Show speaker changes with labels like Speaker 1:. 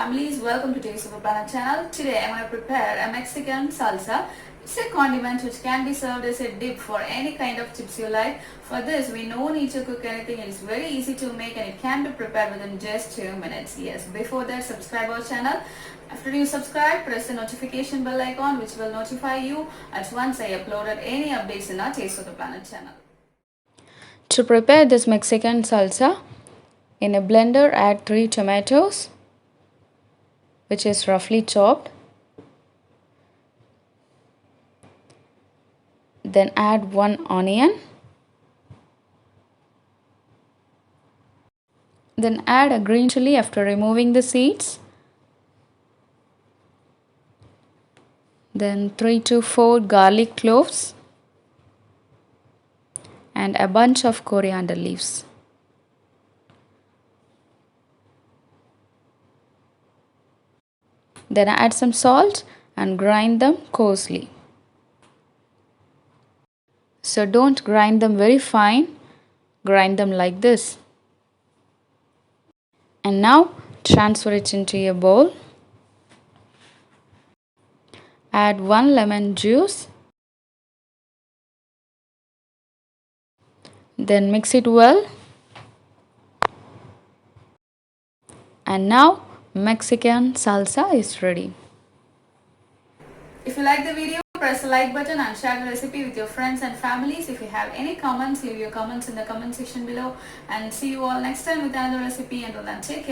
Speaker 1: families, welcome to Taste of a Planet channel. Today I'm going to prepare a Mexican salsa. It's a condiment which can be served as a dip for any kind of chips you like. For this we no need to cook anything, and it's very easy to make and it can be prepared within just 2 minutes. Yes, before that subscribe our channel. After you subscribe, press the notification bell icon which will notify you as once I uploaded any updates in our Taste of the Planet channel.
Speaker 2: To prepare this Mexican salsa, in a blender add 3 tomatoes, which is roughly chopped. Then add 1 onion. Then add a green chili after removing the seeds. Then 3 to 4 garlic cloves and a bunch of coriander leaves. Then add some salt and grind them coarsely. So don't grind them very fine, grind them like this. And now transfer it into a bowl. Add 1 lemon juice. Then mix it well. And now Mexican salsa is ready.
Speaker 1: If you like the video, press the like button and share the recipe with your friends and families. If you have any comments, leave your comments in the comment section below, and see you all next time with another recipe. Until then, take care.